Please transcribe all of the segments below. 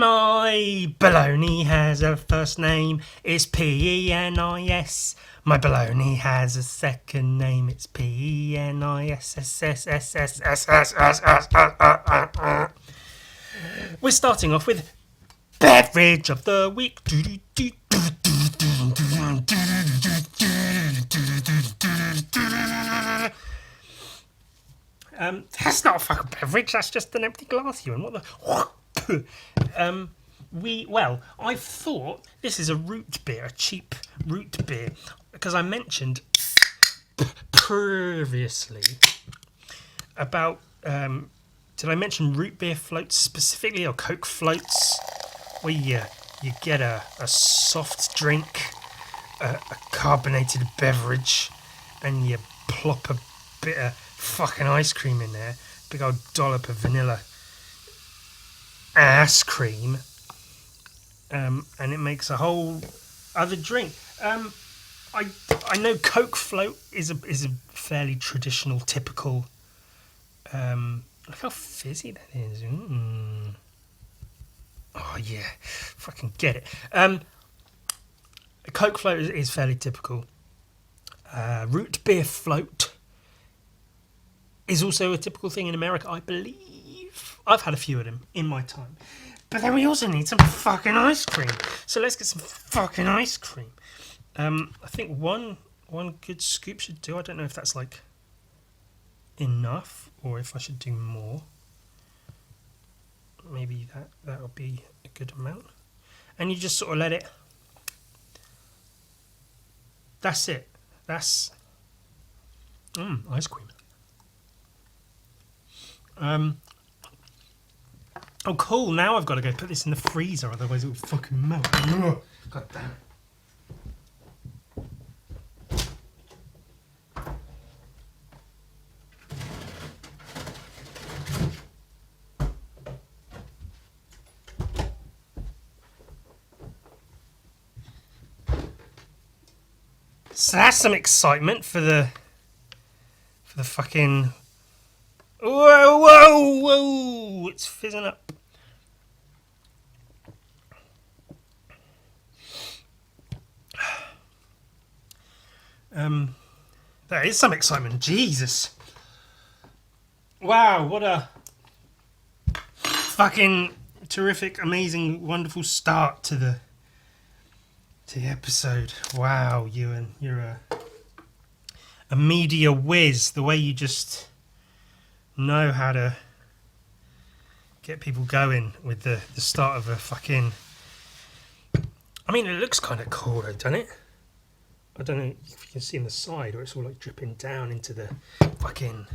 My baloney has a first name, it's Penis. My baloney has a second name, it's Penisssssssssss. We're starting off with beverage of the week. That's not a fucking beverage, that's just an empty glass, Ewan. What the... I thought this is a root beer, a cheap root beer, because I mentioned previously about, did I mention root beer floats specifically, or Coke floats, where you get a soft drink, a carbonated beverage, and you plop a bit of fucking ice cream in there, big old dollop of vanilla ass cream, and it makes a whole other drink. I know Coke float is a fairly traditional, typical. Look how fizzy that is. Oh yeah, fucking get it. Coke float is fairly typical. Root beer float is also a typical thing in America, I believe. I've had a few of them in my time. But then we also need some fucking ice cream. So let's get some fucking ice cream. I think one good scoop should do. I don't know if that's like enough or if I should do more. Maybe that would be a good amount. And you just sort of let it... That's it. That's... ice cream. Oh, cool. Now I've got to go put this in the freezer, otherwise it will fucking melt. God damn it. So that's some excitement for the fucking... Whoa! It's fizzing up. There is some excitement. Jesus. Wow, what a fucking terrific, amazing, wonderful start to the episode. Wow, Ewan, you're a media whiz. The way you just know how to get people going with the start of a fucking... I mean, it looks kind of cool though, doesn't it? I don't know if you can see on the side, or it's all like dripping down into the fucking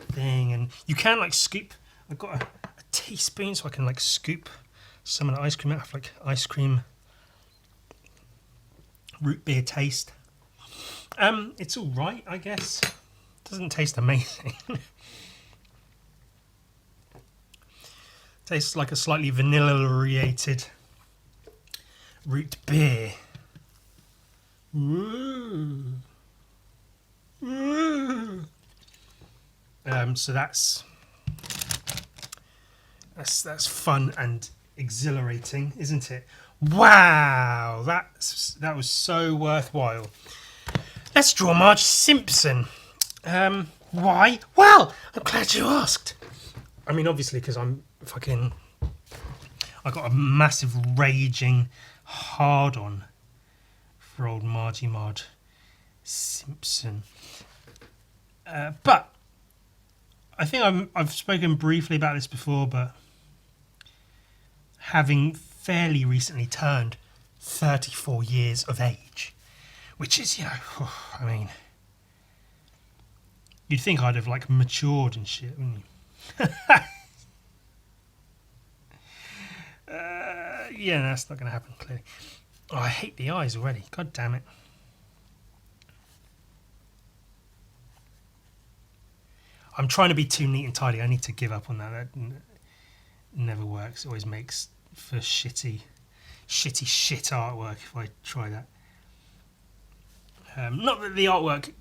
thing. And you can like scoop. I've got a teaspoon, so I can like scoop some of the ice cream out of like ice cream root beer taste. It's all right, I guess. Doesn't taste amazing. Tastes like a slightly vanilla-oriated root beer. Ooh. Ooh. So that's fun and exhilarating, isn't it? Wow, that was so worthwhile. Let's draw Marge Simpson. Why? Well, I'm glad you asked. I mean, obviously, because I got a massive raging hard-on for old Margie Simpson. But I think I've spoken briefly about this before, but having fairly recently turned 34 years of age, which is, I mean, you'd think I'd have like matured and shit, wouldn't you? Yeah, that's not going to happen, clearly. Oh, I hate the eyes already. God damn it. I'm trying to be too neat and tidy. I need to give up on that. That never works. It always makes for shitty artwork if I try that. Not that the artwork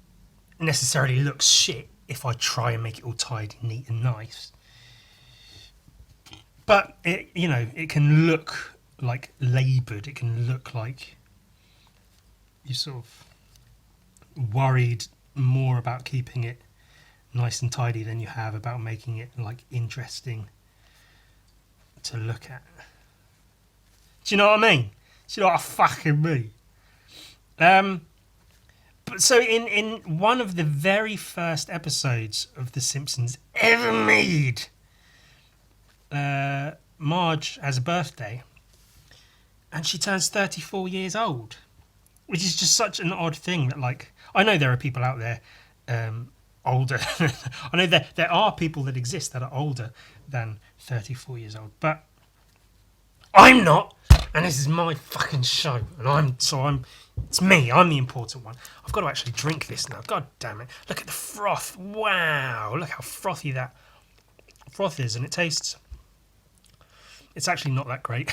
necessarily looks shit if I try and make it all tidy, neat and nice. But it can look like laboured. It can look like you're sort of worried more about keeping it nice and tidy than you have about making it like interesting to look at. Do you know what I mean? Do you know what I fucking mean? But so in one of the very first episodes of The Simpsons ever made, Marge has a birthday and she turns 34 years old, which is just such an odd thing that, like, I know there are people out there older. I know there are people that exist that are older than 34 years old, but I'm not, and this is my fucking show, and it's me, I'm the important one. I've got to actually drink this now, god damn it. Look at the froth, wow, look how frothy that froth is, and it's actually not that great.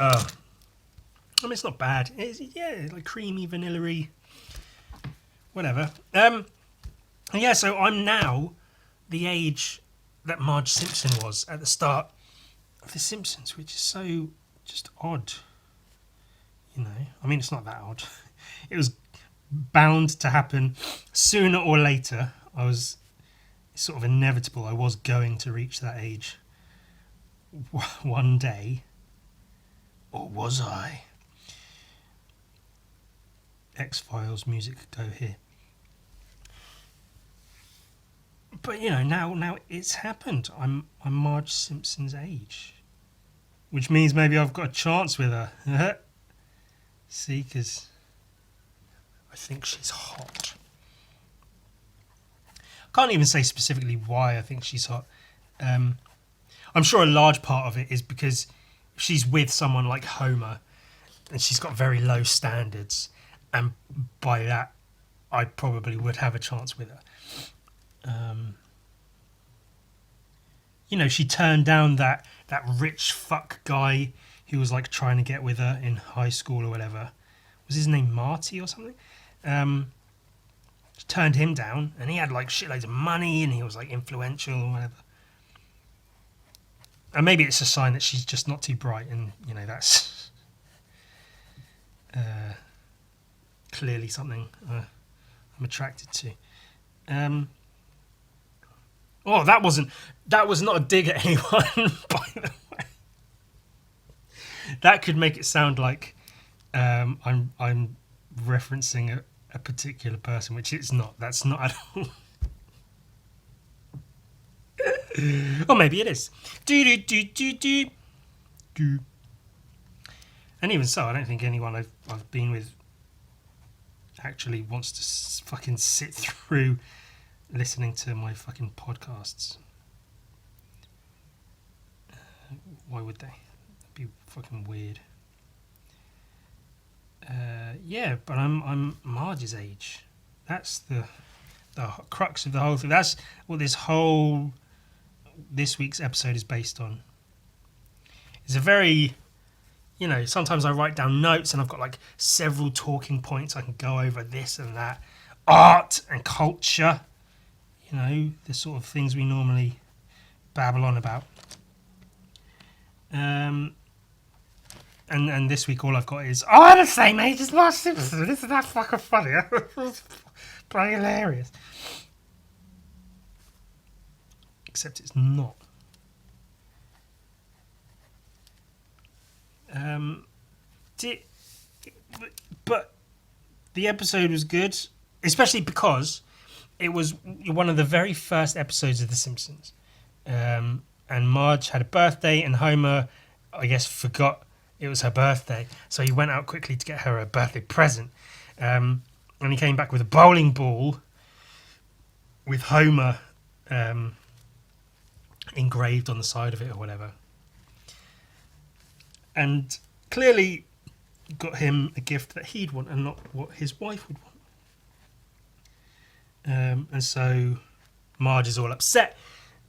I mean, it's not bad. It's, like creamy, vanilla-y, whatever. Yeah, so I'm now the age that Marge Simpson was at the start of The Simpsons, which is so just odd. I mean, it's not that odd. It was bound to happen sooner or later. It's sort of inevitable. I was going to reach that age one day. Or was I? X-Files music go here. But now it's happened. I'm Marge Simpson's age, which means maybe I've got a chance with her. See, because I think she's hot. I can't even say specifically why I think she's hot. I'm sure a large part of it is because she's with someone like Homer, and she's got very low standards, and by that, I probably would have a chance with her. She turned down that rich fuck guy who was like trying to get with her in high school or whatever. Was his name Marty or something? She turned him down, and he had like shitloads of money, and he was like influential or whatever. And maybe it's a sign that she's just not too bright, and that's clearly something I'm attracted to. That was not a dig at anyone, by the way. That could make it sound like I'm referencing a particular person, which it's not. That's not at all. Or maybe it is. Do. And even so, I don't think anyone I've been with actually wants to fucking sit through listening to my fucking podcasts. Why would they? That'd be fucking weird. But I'm Marge's age. That's the crux of the whole thing. That's what this week's episode is based on. It's a very, sometimes I write down notes and I've got like several talking points. I can go over this and that, art and culture, the sort of things we normally babble on about. And this week all I've got is, I'm the same age as Marge Simpson. Isn't that fucking funny? It's bloody hilarious. Except it's not. But the episode was good, especially because it was one of the very first episodes of The Simpsons. And Marge had a birthday, and Homer, I guess, forgot it was her birthday, so he went out quickly to get her a birthday present. And he came back with a bowling ball with Homer engraved on the side of it or whatever. And clearly got him a gift that he'd want and not what his wife would want. And so Marge is all upset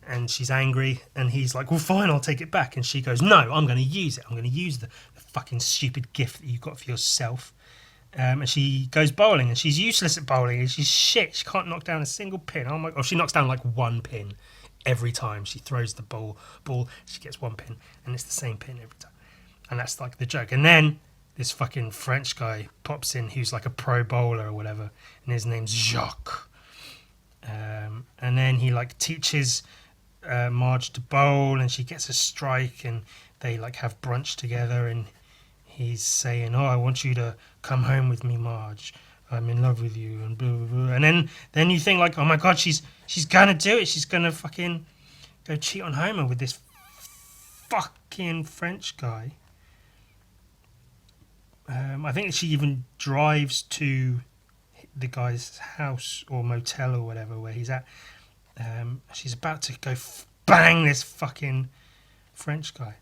and she's angry, and he's like, well, fine, I'll take it back. And she goes, no, I'm going to use it. I'm going to use the fucking stupid gift that you got for yourself. And she goes bowling, and she's useless at bowling, and she's shit. She can't knock down a single pin. Oh my! Or she knocks down like one pin every time she throws the ball. She gets one pin, and it's the same pin every time. And that's like the joke. And then this fucking French guy pops in, who's like a pro bowler or whatever, and his name's Jacques. And then he like teaches Marge to bowl, and she gets a strike, and they like have brunch together, and he's saying, "Oh, I want you to come home with me, Marge. I'm in love with you," and blah, blah, blah. And then you think like, "Oh my God, she's gonna do it. She's gonna fucking go cheat on Homer with this fucking French guy." I think she even drives to the guy's house or motel or whatever where he's at. She's about to go bang this fucking French guy.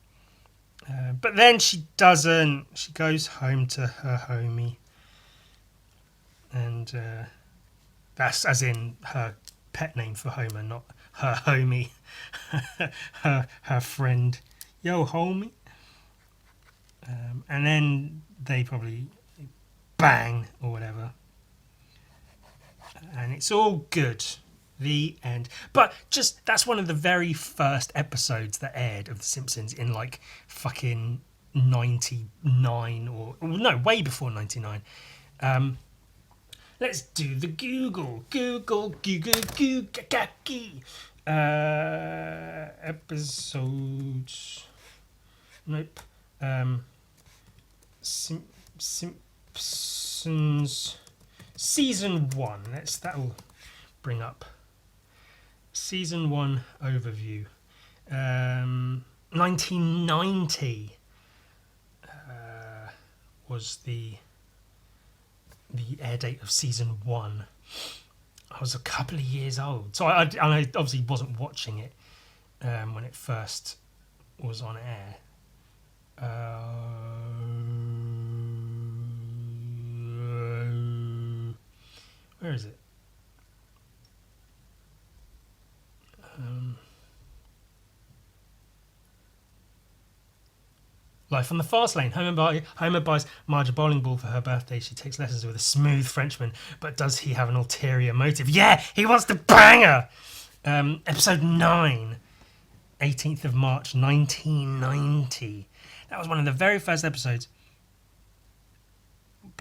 But then she doesn't. She goes home to her homie. And that's as in her pet name for Homer, not her homie. her friend. Yo, homie. And then they probably bang or whatever. And it's all good. The end. But just, that's one of the very first episodes that aired of The Simpsons in like fucking 99 or no, way before 99. Let's do the Google. Episodes. Nope. Simpsons Season 1. That'll bring up Season 1 overview. 1990 was the air date of Season 1. I was a couple of years old, so I obviously wasn't watching it when it first was on air. Where is it? Life on the Fast Lane. Homer buys Marge a bowling ball for her birthday. She takes lessons with a smooth Frenchman, but does he have an ulterior motive? Yeah, he wants to bang her! Episode 9, 18th of March, 1990. That was one of the very first episodes.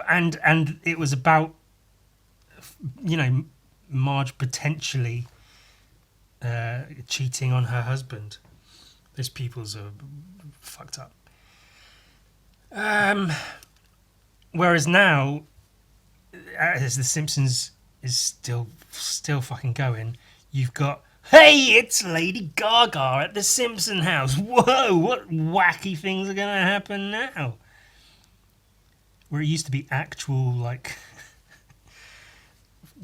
And it was about, Marge potentially cheating on her husband. Those peoples are fucked up. Whereas now, as The Simpsons is still fucking going, you've got, hey, it's Lady Gaga at the Simpson house. Whoa, what wacky things are going to happen now? Where it used to be actual, like,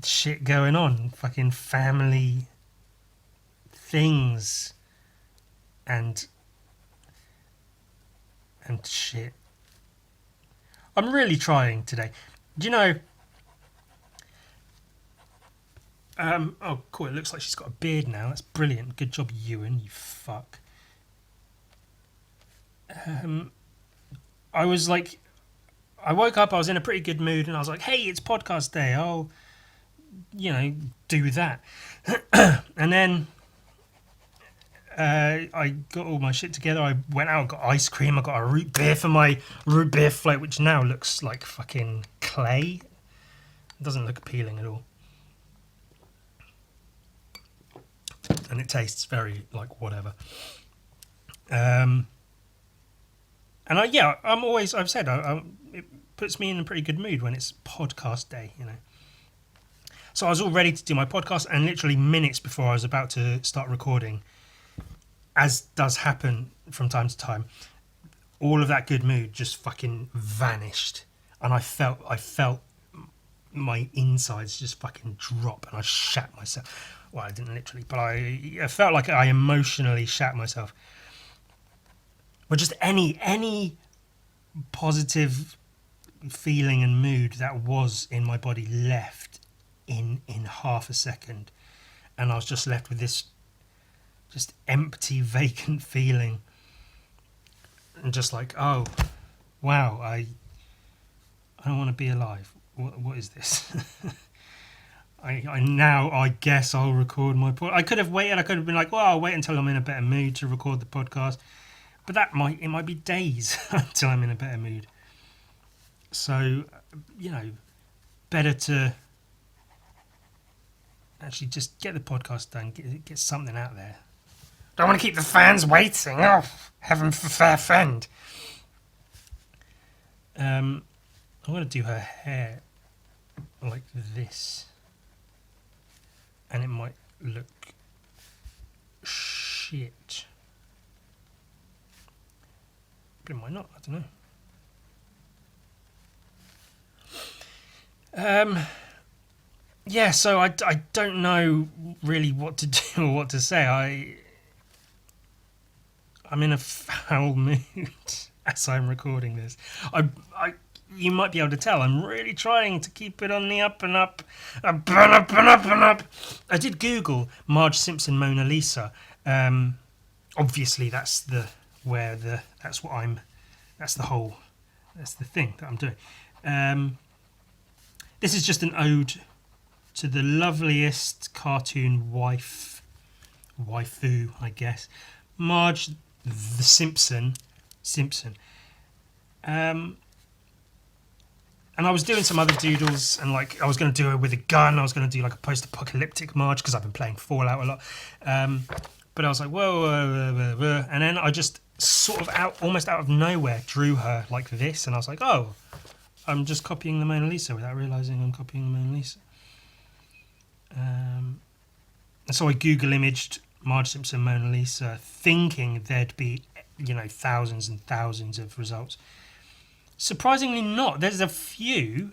shit going on. Fucking family things and shit. I'm really trying today. Do you know... oh, cool. It looks like she's got a beard now. That's brilliant. Good job, Ewan, you fuck. I was like... I woke up, I was in a pretty good mood, and I was like, hey, it's podcast day. I'll, do that. And then... I got all my shit together. I went out, got ice cream. I got a root beer for my root beer float, which now looks like fucking clay. It doesn't look appealing at all. And it tastes very like whatever. And I've said, it puts me in a pretty good mood when it's podcast day, So I was all ready to do my podcast, and literally minutes before I was about to start recording, as does happen from time to time, all of that good mood just fucking vanished, and I felt my insides just fucking drop, and I shat myself. Well, I didn't literally, but I felt like I emotionally shat myself. But just any positive feeling and mood that was in my body left in half a second, and I was just left with this just empty, vacant feeling, and just like, oh, wow, I I don't want to be alive. What is this? I guess I'll record my podcast. I could have waited. I could have been like, well, I'll wait until I'm in a better mood to record the podcast. But it might be days until I'm in a better mood. So, better to actually just get the podcast done, get something out there. Don't want to keep the fans waiting. Oh, heaven forfend. I'm going to do her hair like this. And it might look shit. But it might not, I don't know. Yeah, so I don't know really what to do or what to say. I'm in a foul mood as I'm recording this. You might be able to tell I'm really trying to keep it on the up and up. Up and up and up and up. I did Google Marge Simpson Mona Lisa. Obviously that's the thing that I'm doing. This is just an ode to the loveliest cartoon waifu, I guess, Marge the Simpson. And I was doing some other doodles, and like I was going to do it with a gun. I was going to do like a post-apocalyptic Marge because I've been playing Fallout a lot. But I was like, whoa, and then I just sort of almost out of nowhere drew her like this, and I was like, oh, I'm just copying the Mona Lisa without realising I'm copying the Mona Lisa. And so I Google imaged Marge Simpson Mona Lisa, thinking there'd be, thousands and thousands of results. Surprisingly not. There's a few,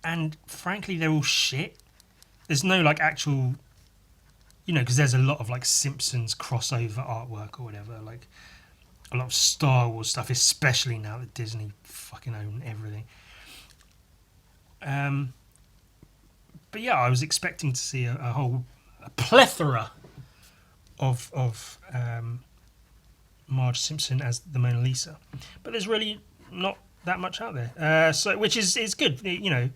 and frankly, they're all shit. There's no like actual, because there's a lot of like Simpsons crossover artwork or whatever, like a lot of Star Wars stuff, especially now that Disney fucking own everything. But yeah, I was expecting to see a plethora of Marge Simpson as the Mona Lisa, but there's really not that much out there. So which is good. It,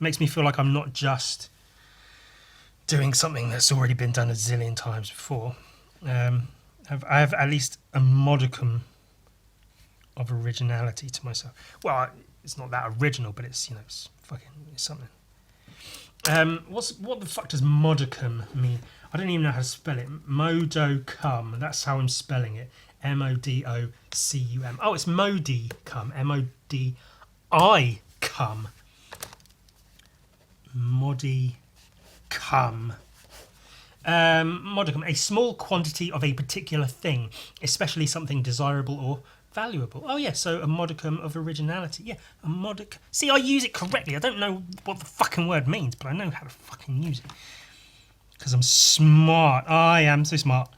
makes me feel like I'm not just doing something that's already been done a zillion times before. I have at least a modicum of originality to myself. Well, it's not that original, but it's it's something. What the fuck does modicum mean? I don't even know how to spell it. Modocum. That's how I'm spelling it. Modocum. Oh, it's modicum. Modicum. Modicum. Modicum. A small quantity of a particular thing, especially something desirable or valuable. Oh yeah, so a modicum of originality. Yeah, a modic. See, I use it correctly. I don't know what the fucking word means, but I know how to fucking use it. Because I'm smart. I am so smart.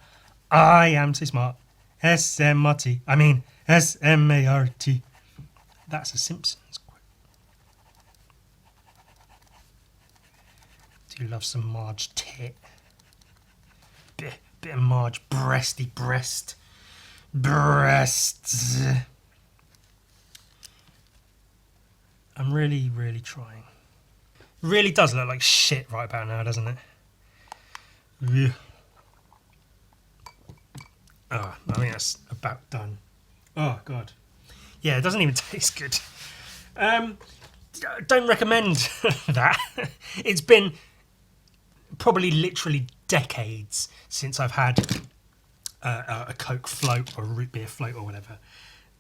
I am so smart. S-M-R-T. I mean, S-M-A-R-T. That's a Simpsons quote. Do you love some Marge tit? Bit of Marge breasty breast. Breasts. I'm really, really trying. It really does look like shit right about now, doesn't it? Yeah. Oh, I think that's about done. Oh, God. Yeah, it doesn't even taste good. Don't recommend that. It's been probably literally decades since I've had a Coke float or a root beer float or whatever.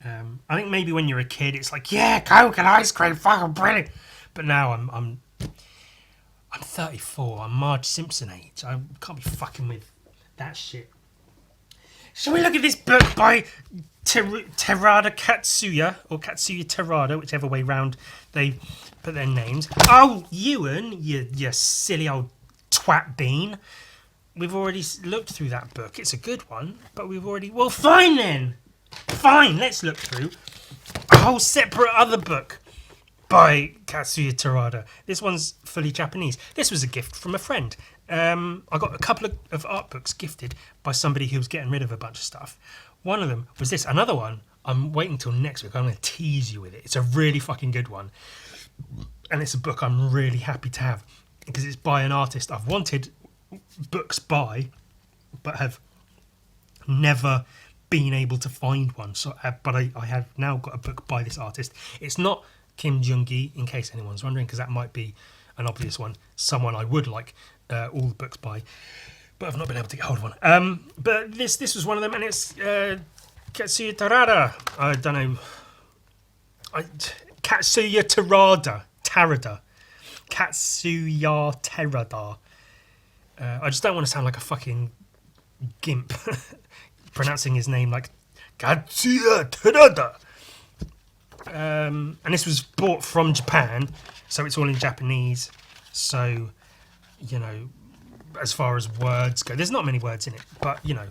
I think maybe when you're a kid, it's like, yeah, Coke and ice cream, fucking brilliant. But now I'm 34. I'm Marge Simpson age. I can't be fucking with that shit. Shall we look at this book by Terada Katsuya, or Katsuya Terada, whichever way round they put their names. Oh, Ewan, you silly old twat bean. We've already looked through that book. It's a good one, but we've already... Well, fine then. Fine, let's look through a whole separate other book by Katsuya Terada. This one's fully Japanese. This was a gift from a friend. I got a couple of art books gifted by somebody who was getting rid of a bunch of stuff. One of them was this. Another one, I'm waiting till next week. I'm going to tease you with it. It's a really fucking good one. and it's a book I'm really happy to have because it's by an artist I've wanted books by, but have never been able to find one. So, but I have now got a book by this artist. It's not Kim Jung-gi, in case anyone's wondering, because that might be an obvious one. Someone I would like all the books by, but I've not been able to get hold of one. But this was one of them, and it's Katsuya Tarada. I don't know. Katsuya Tarada. Katsuya Tarada. I just don't want to sound like a fucking gimp pronouncing his name like Katsuya Tarada. And this was bought from Japan, so it's all in Japanese. So, you know, as far as words go, there's not many words in it, but, you know,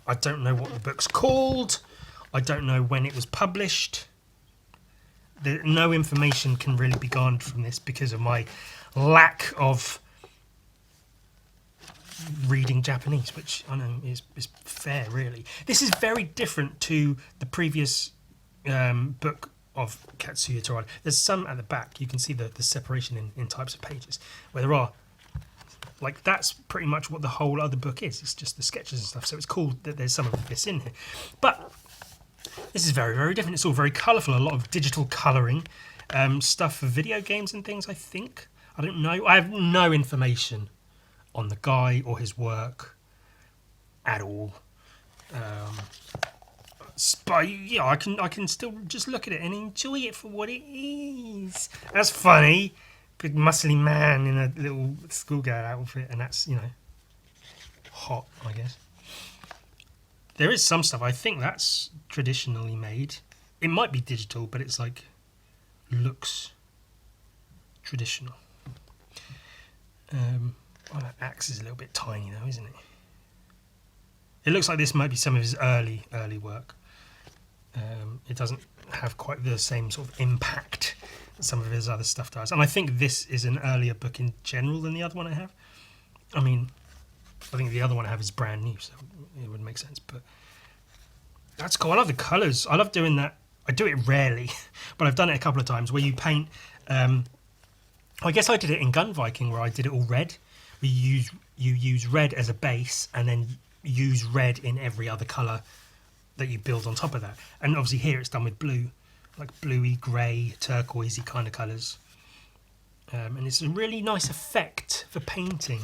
I don't know what the book's called. I don't know when it was published. No information can really be garnered from this because of my lack of reading Japanese, which I know is fair, really. This is very different to the previous book of Katsuya Tarada. There's some at the back. You can see the separation in types of pages, where there are, like, that's pretty much what the whole other book is. It's just the sketches and stuff. So it's cool that there's some of this in here. But this is very, very different. It's all very colourful. A lot of digital colouring, stuff for video games and things, I think. I don't know. I have no information on the guy or his work at all. But yeah, I can still just look at it and enjoy it for what it is. That's funny. Big muscly man in a little schoolgirl outfit, and that's, you know, hot, I guess. There is some stuff, I think that's traditionally made. It might be digital, but it's like, looks traditional. Well, that axe is a little bit tiny though, isn't it? It looks like this might be some of his early work. It doesn't have quite the same sort of impact that some of his other stuff does. And I think this is an earlier book in general than the other one I have. I mean, I think the other one I have is brand new, so it would make sense. But that's cool. I love the colours. I love doing that. I do it rarely, but I've done it a couple of times where you paint. I guess I did it in Gun Viking where I did it all red. You use red as a base and then use red in every other colour that you build on top of that. And obviously here it's done with blue, like bluey, grey, turquoisey kind of colours. And it's a really nice effect for painting.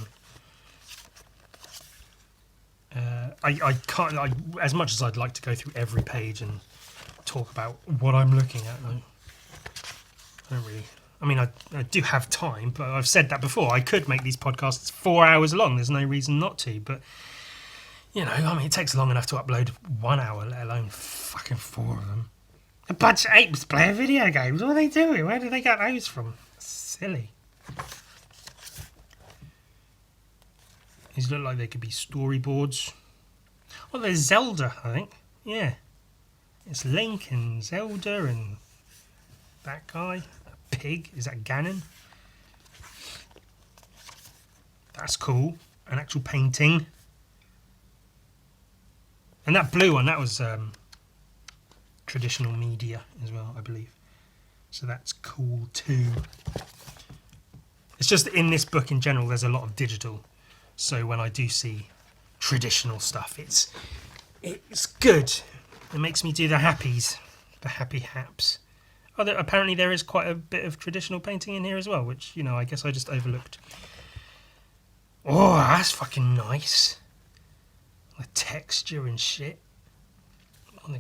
I can't, as much as I'd like to go through every page and talk about what I'm looking at, I don't really. I mean, I do have time, but I've said that before. I could make these podcasts 4 hours long. There's no reason not to. But, you know, I mean, it takes long enough to upload 1 hour, let alone fucking 4 of them. A bunch of apes playing video games. What are they doing? Where did they get those from? Silly. These look like they could be storyboards. Oh, there's Zelda, I think. Yeah. It's Link and Zelda and that guy. Pig, is that Ganon? That's cool. An actual painting. And that blue one, that was traditional media as well, I believe. So that's cool too. It's just in this book in general there's a lot of digital. So when I do see traditional stuff, it's good. It makes me do the happies, the happy haps. Oh, apparently there is quite a bit of traditional painting in here as well, which, you know, I guess I just overlooked. Oh, that's fucking nice. The texture and shit. On the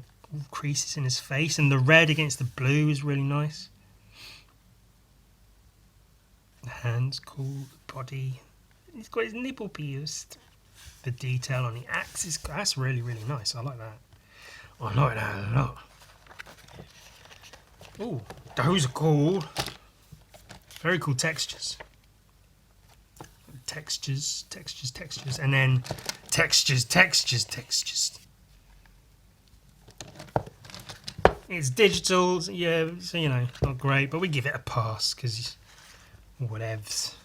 creases in his face, and the red against the blue is really nice. The hands cool, the body. He's got his nipple pierced. The detail on the axe is, that's really, really nice. I like that. I like that a lot. Oh, those are cool. Very cool textures. Textures, and then textures. It's digital, yeah, so, you know, not great, but we give it a pass, because whatevs.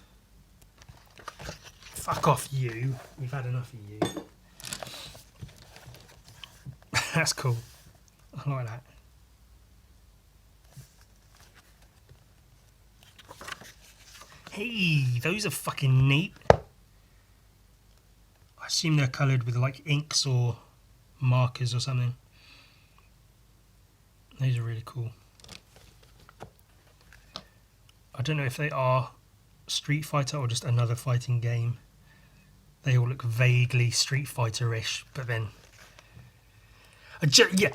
Fuck off, you. We've had enough of you. That's cool. I like that. Hey, those are fucking neat. I assume they're coloured with like inks or markers or something. Those are really cool. I don't know if they are Street Fighter or just another fighting game. They all look vaguely Street Fighter-ish, but then...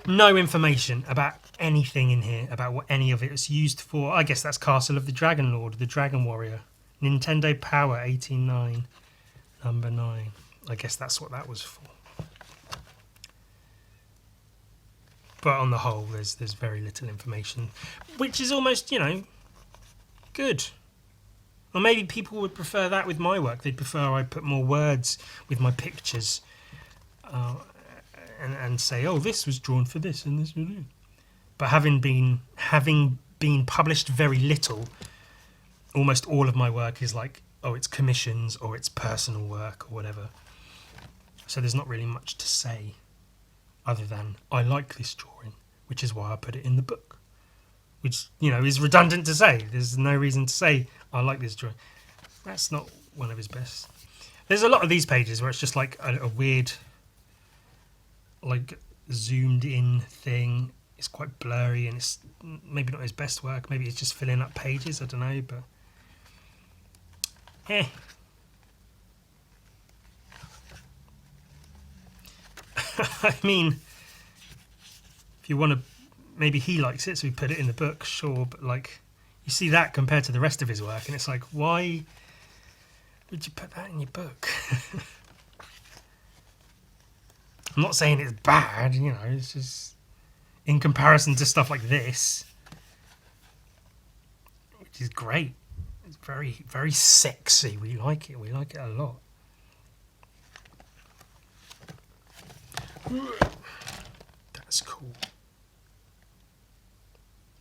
no information about anything in here, about what any of it is used for. I guess that's Castle of the Dragon Lord, the Dragon Warrior. Nintendo Power 189, number 9. I guess that's what that was for. But on the whole, there's very little information, which is almost, good. Or maybe people would prefer that with my work. They'd prefer I put more words with my pictures and say, oh, this was drawn for this and this was it. But having been published very little, almost all of my work is like, oh, it's commissions or it's personal work or whatever. So there's not really much to say other than I like this drawing, which is why I put it in the book. Which, is redundant to say. There's no reason to say I like this drawing. That's not one of his best. There's a lot of these pages where it's just like a weird, like, zoomed in thing. It's quite blurry and it's maybe not his best work. Maybe it's just filling up pages. I don't know, but... I mean, if you want to, maybe he likes it, so we put it in the book, sure, but like, you see that compared to the rest of his work, and it's like, why would you put that in your book? I'm not saying it's bad, it's just, in comparison to stuff like this, which is great. It's very, very sexy. We like it a lot. That's cool.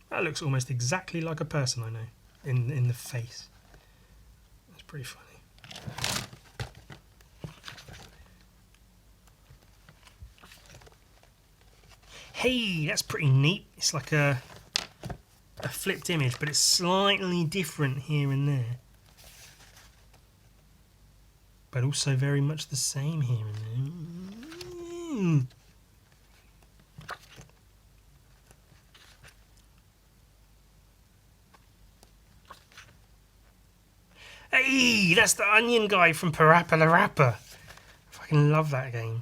That looks almost exactly like a person I know in the face. That's pretty funny. Hey, that's pretty neat. It's like a flipped image, but it's slightly different here and there. But also very much the same here and there. Hey, that's the onion guy from Parappa the Rapper. I fucking love that game.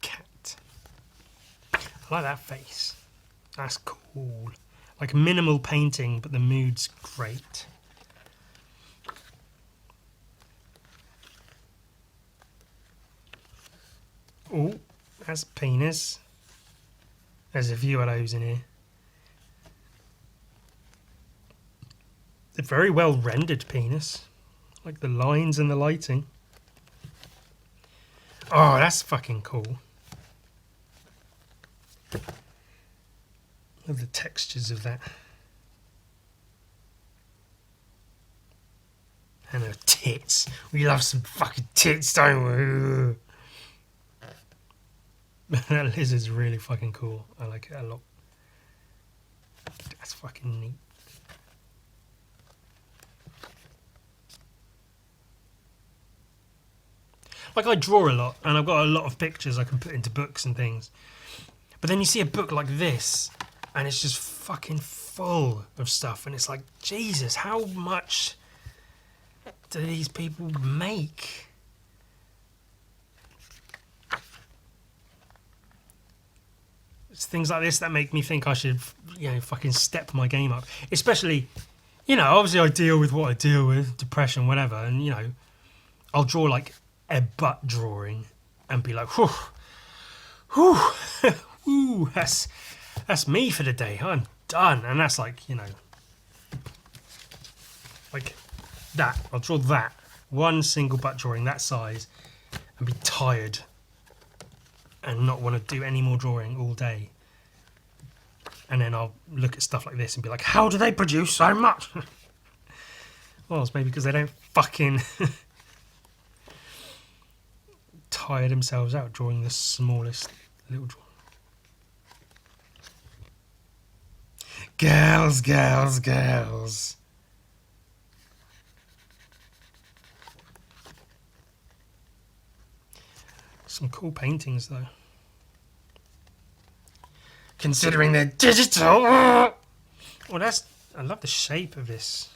Cat. I like that face. That's cool. Like minimal painting, but the mood's great. Oh, that's a penis. There's a few of those in here. A very well rendered penis. Like the lines and the lighting. Oh, that's fucking cool. Love the textures of that. And her tits. We love some fucking tits, don't we? That lizard's really fucking cool. I like it a lot. That's fucking neat. Like, I draw a lot, and I've got a lot of pictures I can put into books and things. But then you see a book like this, and it's just fucking full of stuff, and it's like, Jesus, how much do these people make? It's things like this that make me think I should, fucking step my game up. Especially, obviously I deal with what I deal with, depression, whatever, and, I'll draw, like, a butt drawing and be like, whew, whew, whew, that's me for the day. I'm done. And that's like, like that. I'll draw that. One single butt drawing that size and be tired and not want to do any more drawing all day. And then I'll look at stuff like this and be like, how do they produce so much? Well, it's maybe because they don't fucking tire themselves out drawing the smallest little drawing. Girls, girls, girls. Some cool paintings, though. Considering they're digital. Well, I love the shape of this.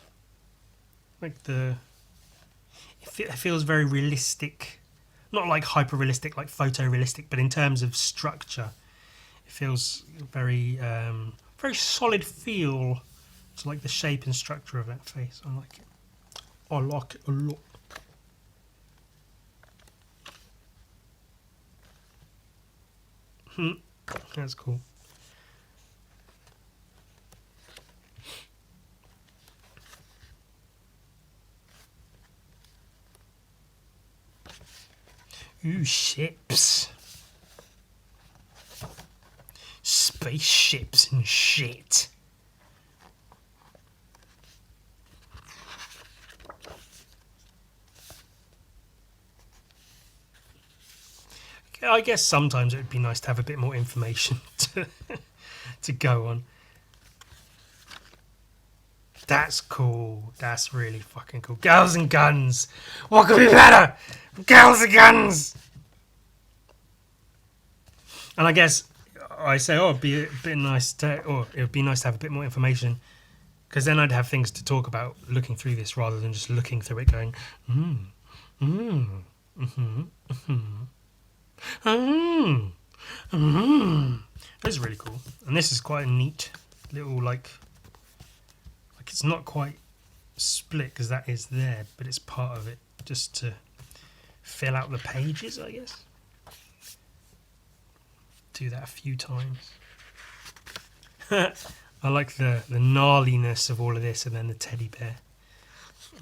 Like it feels very realistic. Not like hyper-realistic, like photorealistic, but in terms of structure, it feels very, very solid feel to like the shape and structure of that face. I like it. I like it a lot. That's cool. Ooh, ships. Spaceships and shit. I guess sometimes it would be nice to have a bit more information to go on. That's cool. That's really fucking cool. Girls and guns. What could be better? Girls and guns. And I guess I say, oh, it'd be a bit nice to, or it would be nice to have a bit more information, because then I'd have things to talk about looking through this rather than just looking through it going, This is really cool, and this is quite a neat little like it's not quite split because that is there, but it's part of it just to fill out the pages, I guess. Do that a few times. I like the gnarliness of all of this, and then the teddy bear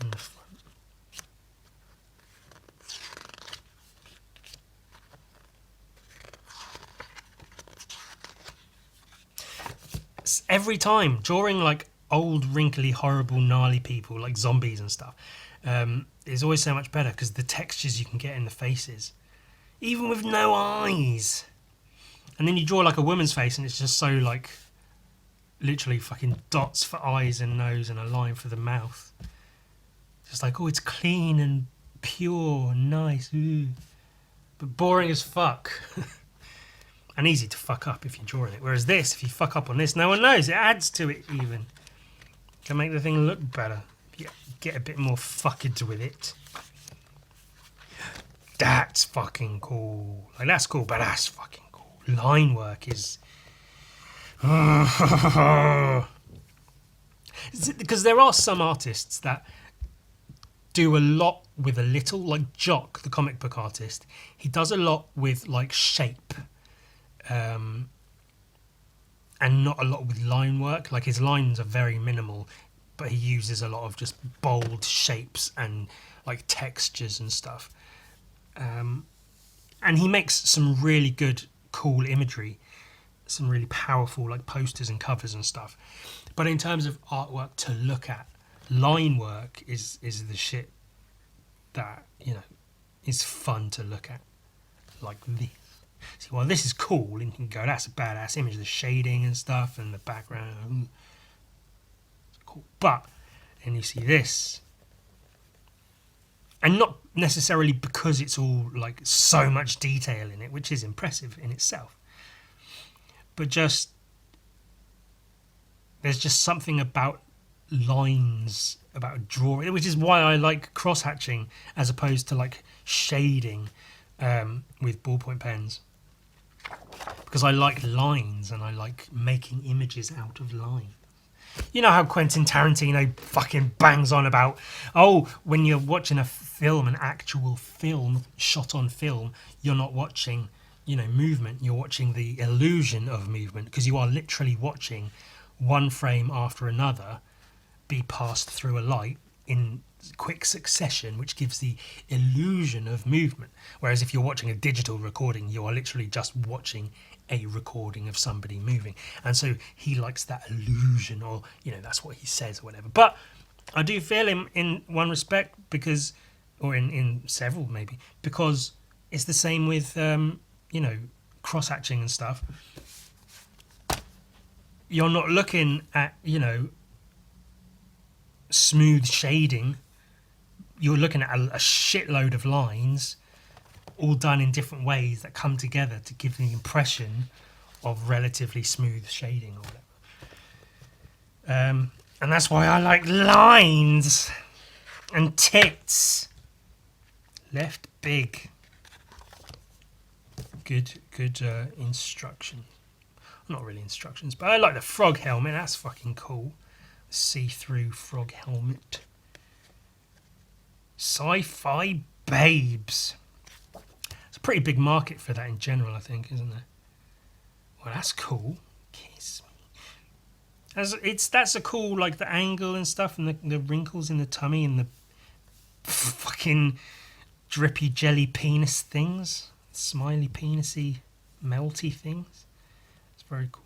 in the front. Every time drawing like old, wrinkly, horrible, gnarly people like zombies and stuff is always so much better because the textures you can get in the faces, even with no eyes. And then you draw like a woman's face and it's just so like literally fucking dots for eyes and nose and a line for the mouth. Just like, oh, it's clean and pure and nice. Ooh. But boring as fuck. And easy to fuck up if you're drawing it. Whereas this, if you fuck up on this, no one knows. It adds to it even. Can make the thing look better. Get a bit more fucked with it. That's fucking cool. Like, that's cool, but that's fucking cool. Line work is... Because there are some artists that do a lot with a little. Like Jock, the comic book artist. He does a lot with, like, shape. And not a lot with line work. Like, his lines are very minimal, but he uses a lot of just bold shapes and like textures and stuff. And he makes some really good, cool imagery, some really powerful like posters and covers and stuff. But in terms of artwork to look at, line work is the shit that, you know, is fun to look at, like this. See, well, this is cool, and you can go, that's a badass image, the shading and stuff, and the background. Cool. But, and you see this, and not necessarily because it's all, like, so much detail in it, which is impressive in itself, but just, there's just something about lines, about drawing, which is why I like cross-hatching as opposed to, like, shading with ballpoint pens. Because I like lines and I like making images out of lines. You know how Quentin Tarantino fucking bangs on about, oh, when you're watching a film, an actual film, shot on film, you're not watching, you know, movement. You're watching the illusion of movement because you are literally watching one frame after another be passed through a light in quick succession, which gives the illusion of movement. Whereas if you're watching a digital recording, you are literally just watching a recording of somebody moving. And so he likes that illusion, or, you know, that's what he says or whatever. But I do feel him in one respect because, or in several maybe, because it's the same with, you know, cross-hatching and stuff. you're not looking at, smooth shading. You're looking at a shitload of lines all done in different ways that come together to give the impression of relatively smooth shading or whatever. And that's why I like lines and tits. Left big. Good instruction. Not really instructions, but I like the frog helmet. That's fucking cool. See-through frog helmet. Sci-fi babes. It's a pretty big market for that in general, I think, isn't there? Well, that's cool. Kiss me. That's a cool, like the angle and stuff, and the wrinkles in the tummy and the fucking drippy jelly penis things, smiley penisy melty things. It's very cool.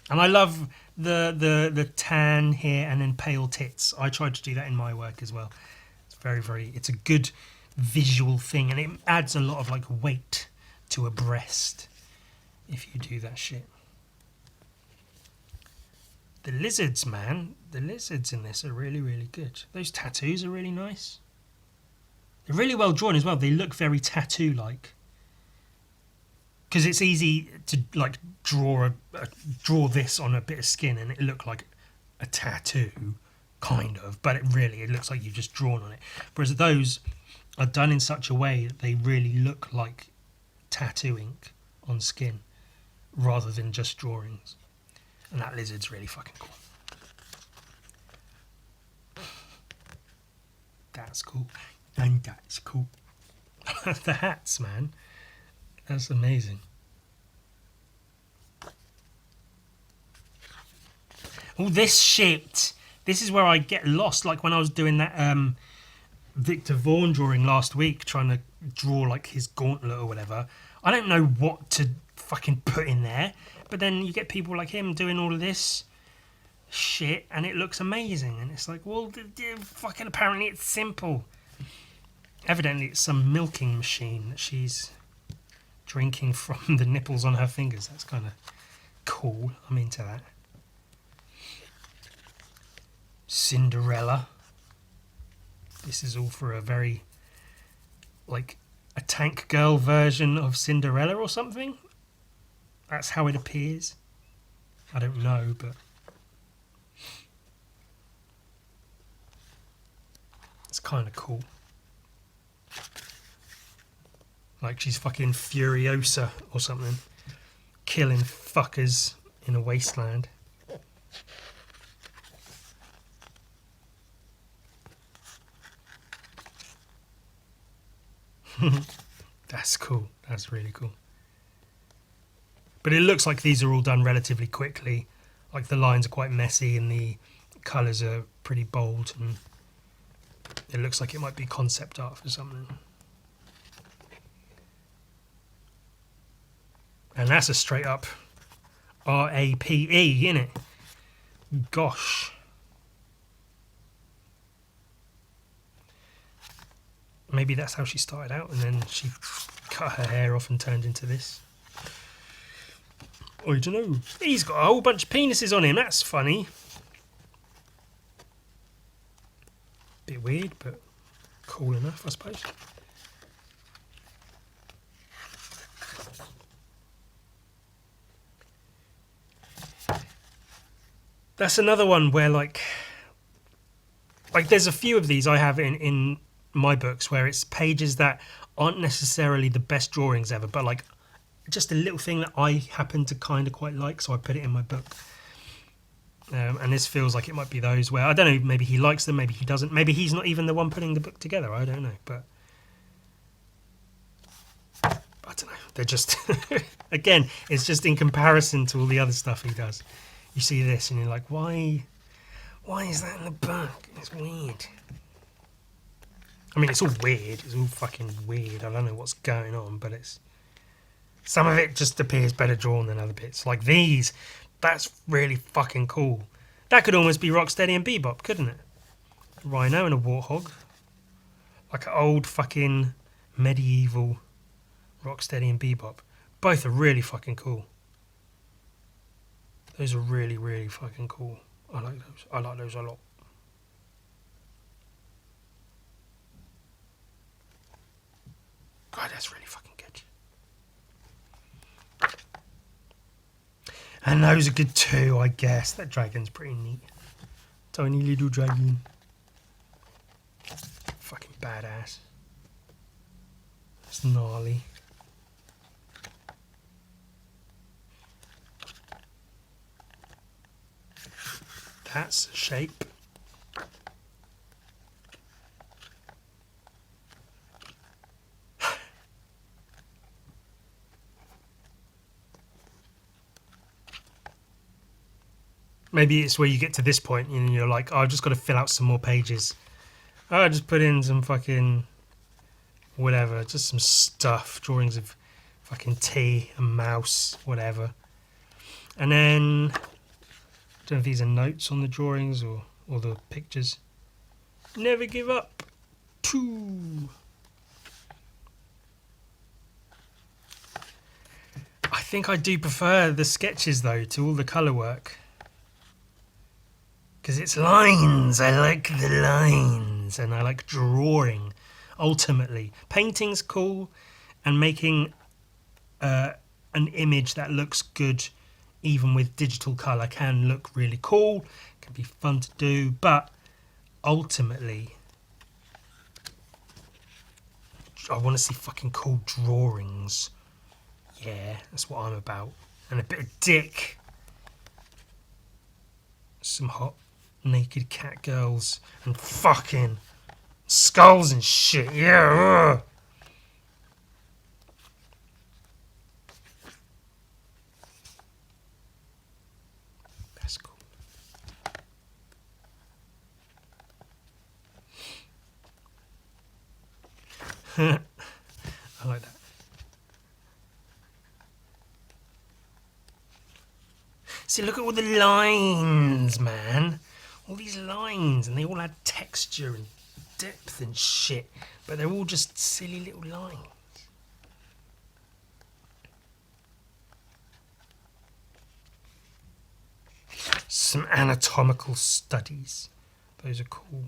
And I love the tan hair and then pale tits. I tried to do that in my work as well. It's it's a good visual thing, and it adds a lot of like weight to a breast if you do that shit. The lizards, man. The lizards in this are really, really good. Those tattoos are really nice. They're really well drawn as well. They look very tattoo-like. Because it's easy to like draw this on a bit of skin and it look like a tattoo, kind of. But it looks like you've just drawn on it. Whereas those are done in such a way that they really look like tattoo ink on skin rather than just drawings. And that lizard's really fucking cool. That's cool. And that's cool. The hats, man. That's amazing. All this shit. This is where I get lost. Like when I was doing that Victor Vaughan drawing last week, trying to draw like his gauntlet or whatever. I don't know what to fucking put in there. But then you get people like him doing all of this shit and it looks amazing. And it's like, well, fucking apparently it's simple. Evidently it's some milking machine that she's drinking from the nipples on her fingers. That's kind of cool. I'm into that. Cinderella. This is all for a very, like, a tank girl version of Cinderella or something. That's how it appears. I don't know, but it's kind of cool. Like she's fucking Furiosa or something. Killing fuckers in a wasteland. That's cool. That's really cool. But it looks like these are all done relatively quickly. Like the lines are quite messy and the colours are pretty bold. And it looks like it might be concept art for something. And that's a straight up RAPE, innit? Gosh. Maybe that's how she started out and then she cut her hair off and turned into this. I don't know. He's got a whole bunch of penises on him. That's funny. Bit weird, but cool enough, I suppose. That's another one where like there's a few of these I have in my books where it's pages that aren't necessarily the best drawings ever, but like just a little thing that I happen to kind of quite like, so I put it in my book. And this feels like it might be those where, I don't know, maybe he likes them, maybe he doesn't, maybe he's not even the one putting the book together, I don't know, but I don't know, they're just, again, it's just in comparison to all the other stuff he does. You see this and you're like, why is that in the book? It's weird. I mean, it's all weird, it's all fucking weird, I don't know what's going on, but it's, some of it just appears better drawn than other bits. Like these, that's really fucking cool. That could almost be Rocksteady and Bebop, couldn't it? A rhino and a warthog. Like an old fucking medieval Rocksteady and Bebop. Both are really fucking cool. Those are really, really fucking cool. I like those. I like those a lot. God, that's really fucking good. And those are good too, I guess. That dragon's pretty neat. Tiny little dragon. Fucking badass. It's gnarly. That's a shape. Maybe it's where you get to this point and you're like, oh, I've just got to fill out some more pages. Oh, I just put in some fucking whatever, just some stuff, drawings of fucking tea, a mouse, whatever. And then, I don't know if these are notes on the drawings or the pictures. Never give up. 2. I think I do prefer the sketches though to all the colour work. Because it's lines. I like the lines. And I like drawing, ultimately. Painting's cool. And making an image that looks good, even with digital colour, can look really cool. Can be fun to do. But ultimately, I want to see fucking cool drawings. Yeah, that's what I'm about. And a bit of dick. Some hot naked cat girls and fucking skulls and shit. Yeah. That's cool. I like that. See, look at all the lines, man. All these lines, and they all had texture and depth and shit, but they're all just silly little lines. Some anatomical studies. Those are cool.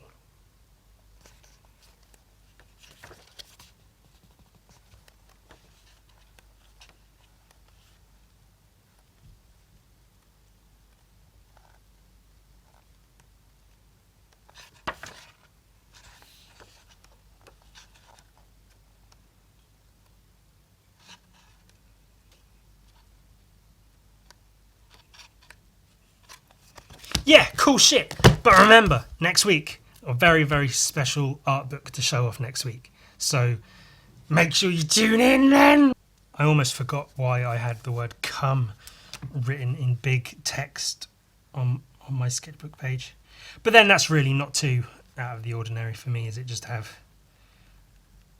Yeah, cool shit. But remember, next week, a very, very special art book to show off next week. So make sure you tune in then. I almost forgot why I had the word come written in big text on my sketchbook page. But then that's really not too out of the ordinary for me, is it, just to have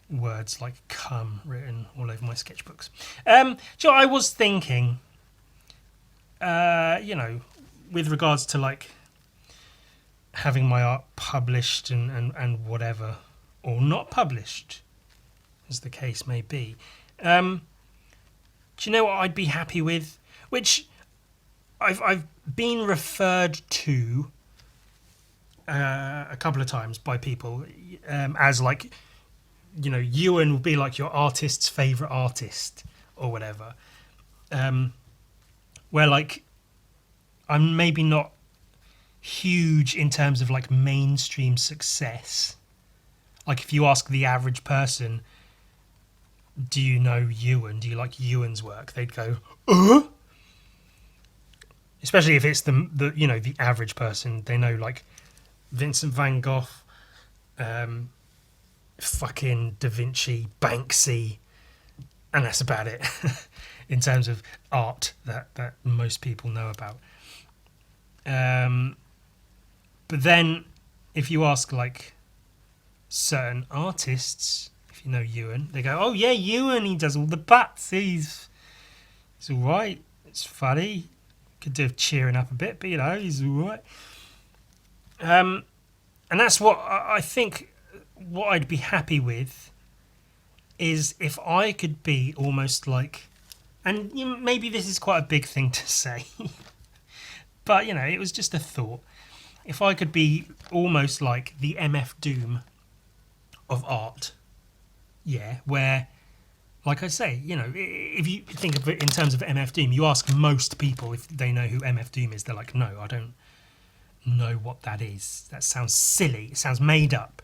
words like come written all over my sketchbooks. So I was thinking, with regards to like having my art published and whatever, or not published, as the case may be. Do you know what I'd be happy with? Which I've been referred to a couple of times by people as like, Ewan will be like your artist's favourite artist or whatever. Where like I'm maybe not huge in terms of like mainstream success. Like if you ask the average person, do you know Ewan? Do you like Ewan's work? They'd go, especially if it's the average person. They know like Vincent van Gogh, fucking Da Vinci, Banksy, and that's about it in terms of art that most people know about. But then if you ask like certain artists, if you know Ewan, they go, oh yeah, Ewan, he does all the butts, he's all right, it's funny, could do cheering up a bit, but he's all right. And that's what I think, what I'd be happy with is if I could be almost like, and maybe this is quite a big thing to say, But, you know, it was just a thought. If I could be almost like the MF Doom of art, yeah, where, like I say, you know, if you think of it in terms of MF Doom, you ask most people if they know who MF Doom is, they're like, no, I don't know what that is. That sounds silly. It sounds made up,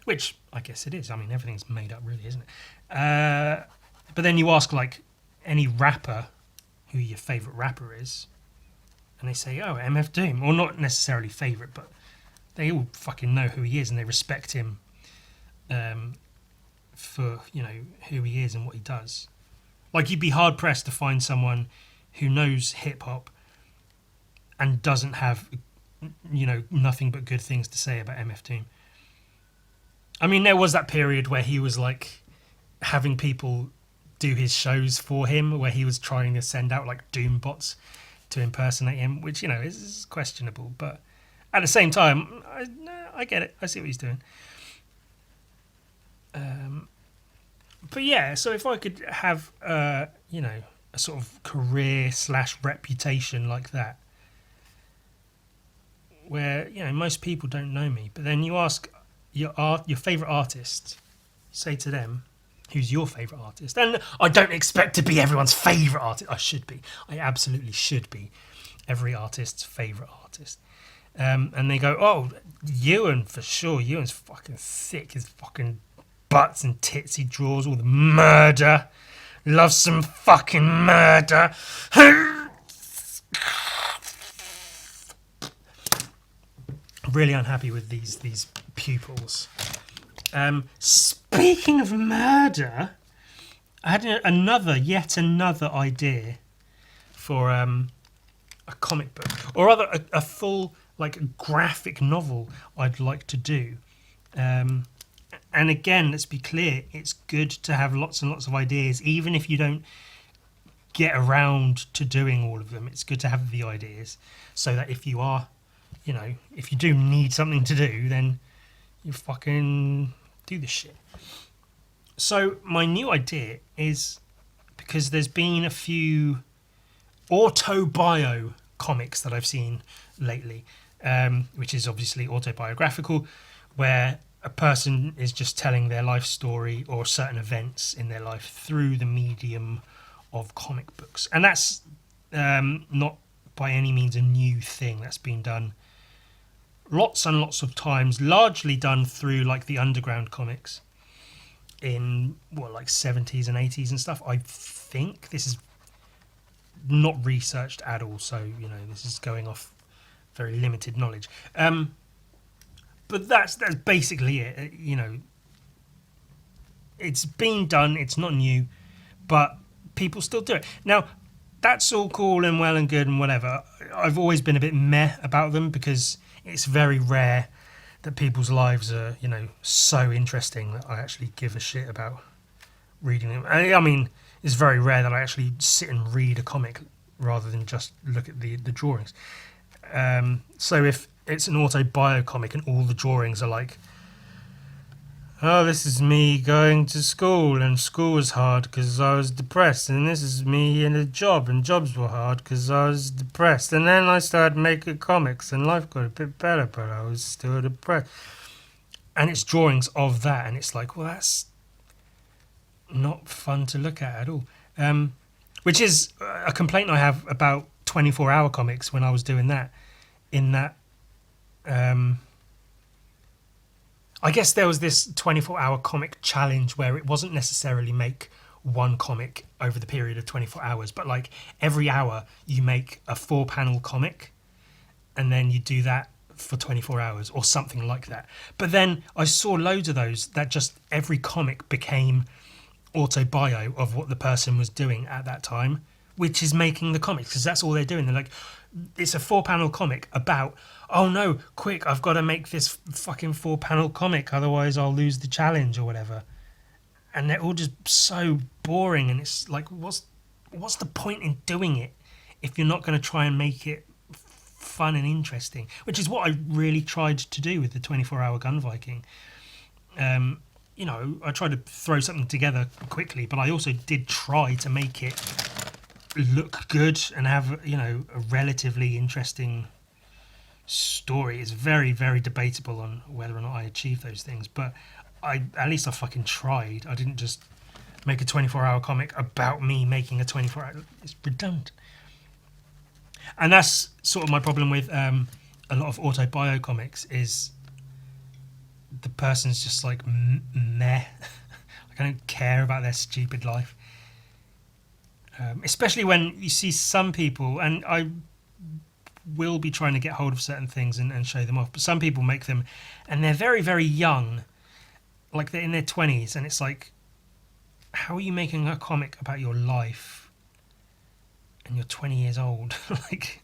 which I guess it is. I mean, everything's made up, really, isn't it? But then you ask, like, any rapper who your favourite rapper is, and they say, oh, MF Doom. Or not necessarily favourite, but they all fucking know who he is and they respect him for, you know, who he is and what he does. Like, you'd be hard-pressed to find someone who knows hip-hop and doesn't have, you know, nothing but good things to say about MF Doom. I mean, there was that period where he was, like, having people do his shows for him, where he was trying to send out, like, Doom bots to impersonate him, which, you know, is questionable. But at the same time, I get it. I see what he's doing. But yeah, so if I could have, you know, a sort of career / reputation like that, where, you know, most people don't know me, but then you ask your favourite artist, say to them, who's your favourite artist? And I don't expect to be everyone's favourite artist. I should be. I absolutely should be every artist's favourite artist. And they go, oh, Ewan, for sure. Ewan's fucking sick. His fucking butts and tits he draws, all the murder. Loves some fucking murder. Really unhappy with these pupils. Speaking of murder, I had yet another idea for a comic book, or rather a full, like, graphic novel I'd like to do. And again, let's be clear, it's good to have lots and lots of ideas, even if you don't get around to doing all of them. It's good to have the ideas, so that if you are, you know, if you do need something to do, then you fucking do this shit. So my new idea is, because there's been a few autobio comics that I've seen lately, which is obviously autobiographical, where a person is just telling their life story or certain events in their life through the medium of comic books. And that's not by any means a new thing. That's been done lots and lots of times, largely done through, like, the underground comics in, like 70s and 80s and stuff. I think this is not researched at all, so, you know, this is going off very limited knowledge. But that's basically it. You know, it's been done, it's not new, but people still do it. Now, that's all cool and well and good and whatever. I've always been a bit meh about them, because it's very rare that people's lives are, you know, so interesting that I actually give a shit about reading them. I mean, it's very rare that I actually sit and read a comic rather than just look at the drawings. So if it's an autobio comic and all the drawings are like, oh, this is me going to school, and school was hard because I was depressed, and this is me in a job, and jobs were hard because I was depressed, and then I started making comics, and life got a bit better, but I was still depressed. And it's drawings of that, and it's like, well, that's not fun to look at all. Which is a complaint I have about 24-hour comics when I was doing that, in that I guess there was this 24-hour comic challenge where it wasn't necessarily make one comic over the period of 24 hours, but like every hour you make a 4-panel comic, and then you do that for 24 hours or something like that. But then I saw loads of those that just every comic became autobio of what the person was doing at that time, which is making the comics, because that's all they're doing. They're like, it's a 4-panel comic about, oh no, quick, I've got to make this fucking 4-panel comic, otherwise I'll lose the challenge or whatever. And they're all just so boring, and it's like, what's the point in doing it if you're not going to try and make it fun and interesting? Which is what I really tried to do with the 24-hour Gun Viking. You know, I tried to throw something together quickly, but I also did try to make it look good and have, you know, a relatively interesting story. It's very, very debatable on whether or not I achieved those things, but at least I fucking tried. I didn't just make a 24-hour comic about me making a 24-hour. It's redundant. And that's sort of my problem with a lot of autobio comics, is the person's just like meh. Like, I don't care about their stupid life. Especially when you see some people, and I will be trying to get hold of certain things and show them off, but some people make them and they're very, very young, like they're in their 20s, and it's like, how are you making a comic about your life and you're 20 years old? Like,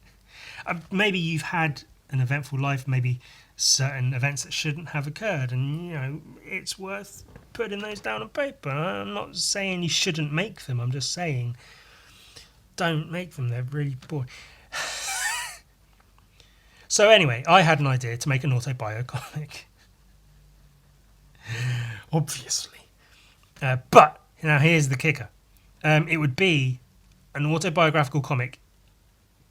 maybe you've had an eventful life, maybe certain events that shouldn't have occurred, and, you know, it's worth putting those down on paper. I'm not saying you shouldn't make them, I'm just saying don't make them, they're really boring. So anyway, I had an idea to make an autobio comic. Obviously. But now here's the kicker. It would be an autobiographical comic,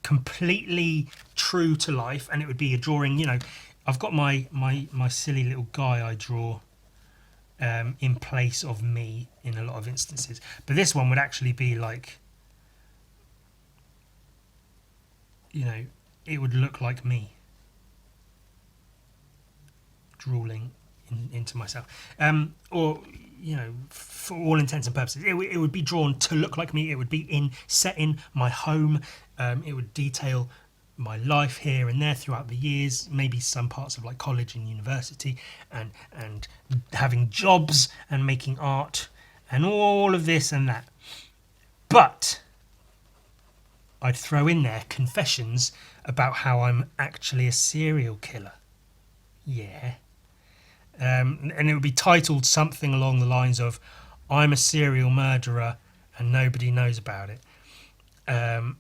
completely true to life, and it would be a drawing. You know, I've got my silly little guy I draw in place of me in a lot of instances. But this one would actually be like, you know, it would look like me drooling into myself. Or, you know, for all intents and purposes, it would be drawn to look like me. It would be set in my home. It would detail my life here and there throughout the years, maybe some parts of like college and university, and having jobs and making art and all of this and that. But I'd throw in there confessions about how I'm actually a serial killer. Yeah. And it would be titled something along the lines of, I'm a serial murderer and nobody knows about it. And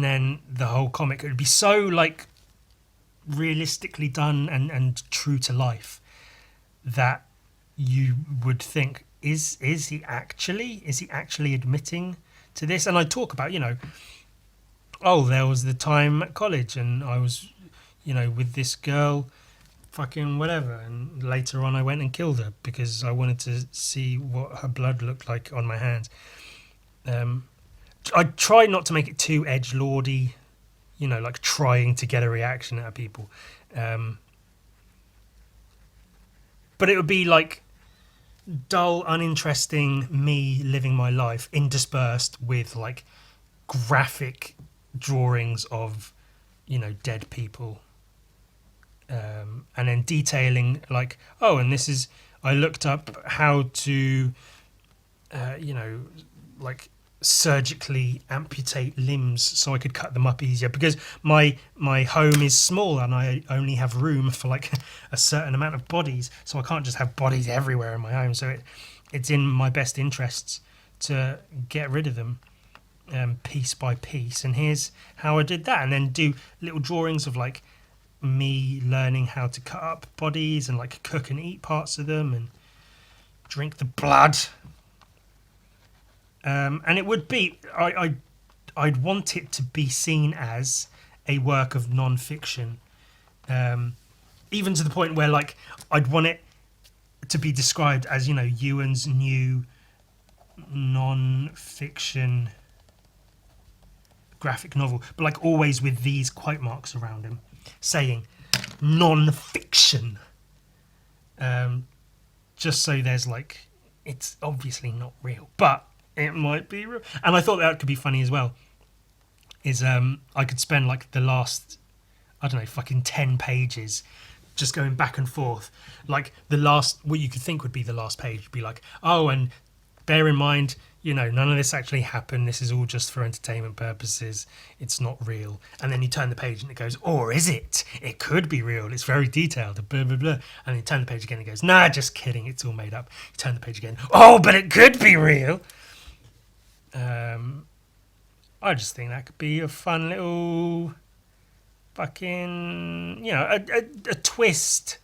then the whole comic, it would be so like realistically done and true to life that you would think, is he actually admitting to this? And I'd talk about, you know, oh, there was the time at college and I was, you know, with this girl, fucking whatever, and later on I went and killed her because I wanted to see what her blood looked like on my hands. I tried not to make it too edgelordy, you know, like trying to get a reaction out of people. But it would be like dull, uninteresting me living my life interspersed with like graphic drawings of, you know, dead people. And then detailing like, oh, and this is, I looked up how to, you know, like surgically amputate limbs so I could cut them up easier because my home is small and I only have room for like a certain amount of bodies, so I can't just have bodies everywhere in my home. So it's in my best interests to get rid of them piece by piece. And here's how I did that, and then do little drawings of like me learning how to cut up bodies and like cook and eat parts of them and drink the blood. And it would be, I'd want it to be seen as a work of non-fiction, even to the point where like I'd want it to be described as, you know, Ewan's new non-fiction graphic novel, but like always with these quote marks around him saying non-fiction, just so there's like, it's obviously not real, but it might be real. And I thought that could be funny as well, is I could spend like the last, I don't know, fucking 10 pages just going back and forth. Like the last, what you could think would be the last page would be like, oh, and bear in mind, you know, none of this actually happened. This is all just for entertainment purposes. It's not real. And then you turn the page and it goes, or is it? It could be real. It's very detailed, blah, blah, blah. And then you turn the page again and it goes, nah, just kidding. It's all made up. You turn the page again. Oh, but it could be real. I just think that could be a fun little fucking, you know, a twist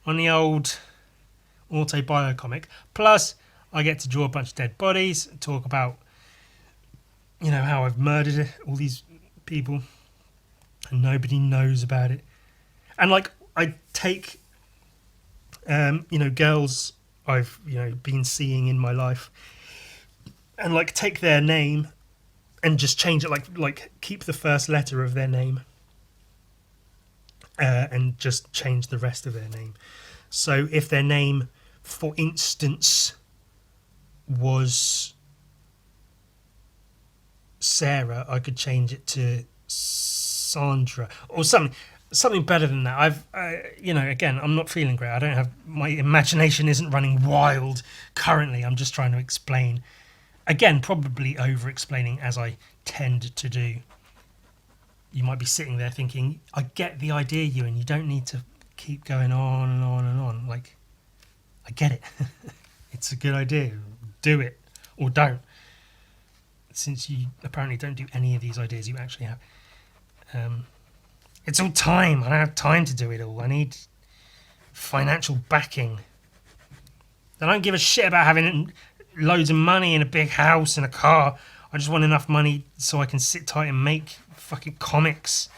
on the old autobio comic. Plus, I get to draw a bunch of dead bodies, talk about how I've murdered all these people and nobody knows about it. And like, I take, girls I've, been seeing in my life and like take their name and just change it, like keep the first letter of their name and just change the rest of their name. So if their name, for instance, was Sarah, I could change it to Sandra or something better than that. Again, I'm not feeling great. I don't have, my imagination isn't running wild currently. I'm just trying to explain. Again, probably over explaining as I tend to do. You might be sitting there thinking, I get the idea, Ewan. You don't need to keep going on and on and on. Like, I get it. It's a good idea. Do it or don't. Since you apparently don't do any of these ideas you actually have. It's all time. I don't have time to do it all. I need financial backing. I don't give a shit about having loads of money and a big house and a car. I just want enough money so I can sit tight and make fucking comics.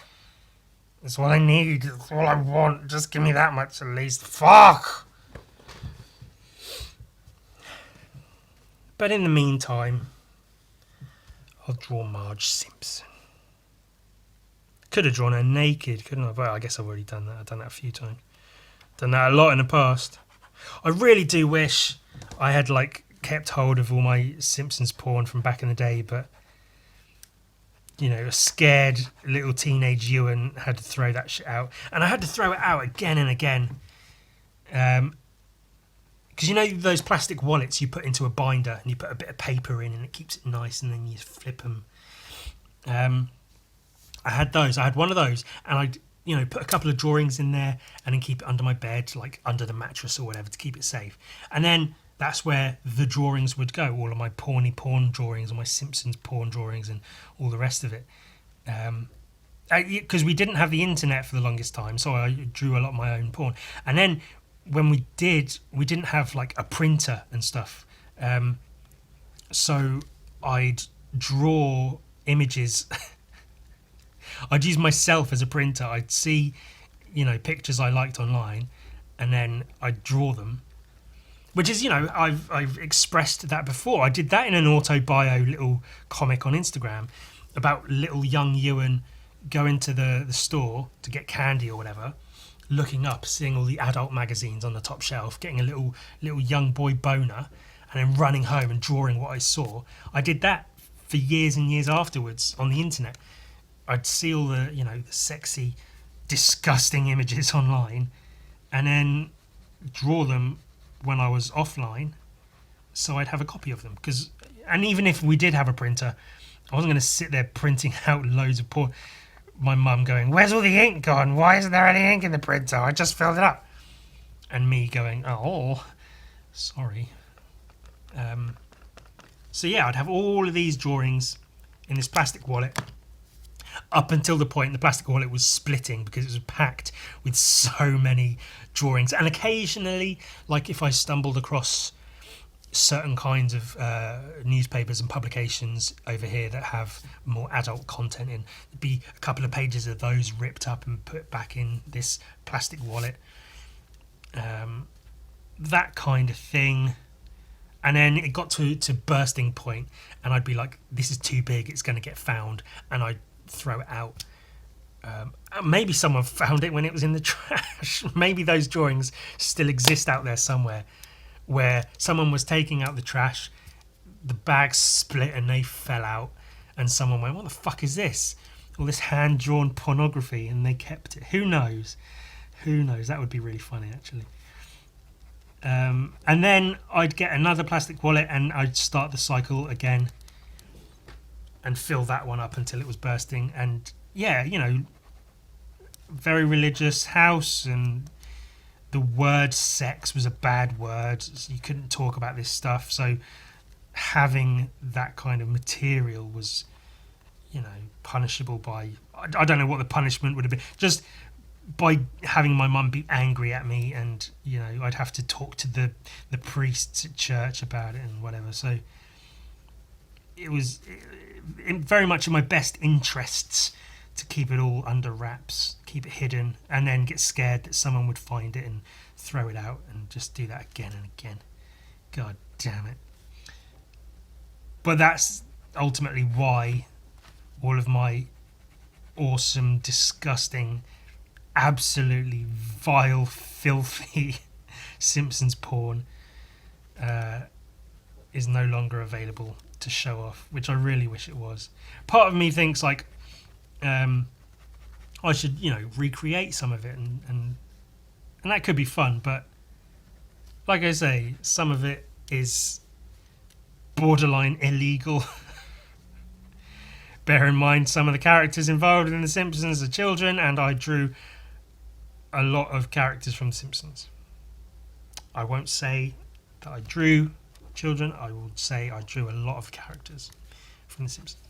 That's all I need. That's all I want. Just give me that much at least. Fuck! But in the meantime, I'll draw Marge Simpson. Could have drawn her naked, couldn't I? Well, I guess I've already done that. I've done that a few times. Done that a lot in the past. I really do wish I had kept hold of all my Simpsons porn from back in the day, but a scared little teenage Ewan had to throw that shit out, and I had to throw it out again and again. Because those plastic wallets you put into a binder and you put a bit of paper in and it keeps it nice, and then you flip them. I had those. I had one of those, and I'd put a couple of drawings in there and then keep it under my bed, like under the mattress or whatever, to keep it safe. And then that's where the drawings would go, all of my porn drawings and my Simpsons porn drawings and all the rest of it. Because we didn't have the internet for the longest time, so I drew a lot of my own porn. And then when we didn't have a printer and stuff. So I'd draw images. I'd use myself as a printer. I'd see, pictures I liked online, and then I'd draw them. Which is, I've expressed that before. I did that in an autobio little comic on Instagram about little young Ewan going to the store to get candy or whatever, looking up, seeing all the adult magazines on the top shelf, getting a little young boy boner, and then running home and drawing what I saw. I did that for years and years afterwards on the internet. I'd see all the, the sexy, disgusting images online, and then draw them when I was offline, so I'd have a copy of them. And even if we did have a printer, I wasn't going to sit there printing out loads of porn. My mum going, "Where's all the ink gone? Why isn't there any ink in the printer? I just filled it up." And me going, "Oh, sorry." So yeah, I'd have all of these drawings in this plastic wallet, up until the point the plastic wallet was splitting because it was packed with so many drawings. And occasionally, if I stumbled across certain kinds of newspapers and publications over here that have more adult content in, there'd be a couple of pages of those ripped up and put back in this plastic wallet. That kind of thing. And then it got to bursting point, and I'd be like, this is too big, it's going to get found, and I'd throw it out. Maybe someone found it when it was in the trash. Maybe those drawings still exist out there somewhere, where someone was taking out the trash, the bag split and they fell out, and someone went, "What the fuck is this? All this hand-drawn pornography," and they kept it. Who knows? That would be really funny, actually. And then I'd get another plastic wallet and I'd start the cycle again and fill that one up until it was bursting. And yeah, very religious house, and the word sex was a bad word, so you couldn't talk about this stuff. So having that kind of material was, punishable by, I don't know what the punishment would have been, just by having my mum be angry at me, and I'd have to talk to the priests at church about it and whatever. So it was very much in my best interests to keep it all under wraps, keep it hidden, and then get scared that someone would find it and throw it out, and just do that again and again. God damn it. But that's ultimately why all of my awesome, disgusting, absolutely vile, filthy Simpsons porn is no longer available to show off, which I really wish it was. Part of me thinks like I should, recreate some of it, and that could be fun, but like I say, some of it is borderline illegal. Bear in mind, some of the characters involved in The Simpsons are children, and I drew a lot of characters from The Simpsons. I won't say that I drew children, I will say I drew a lot of characters from The Simpsons.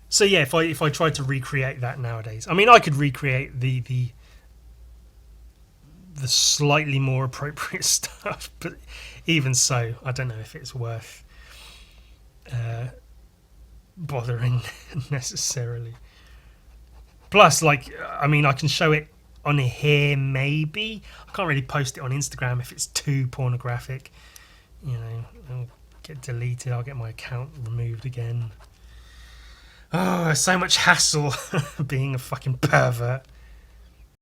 So yeah, if I tried to recreate that nowadays, I mean, I could recreate the slightly more appropriate stuff, but even so, I don't know if it's worth bothering necessarily. Plus, like, I mean, I can show it on here maybe. I can't really post it on Instagram if it's too pornographic. It'll get deleted. I'll get my account removed again. Oh, so much hassle being a fucking pervert.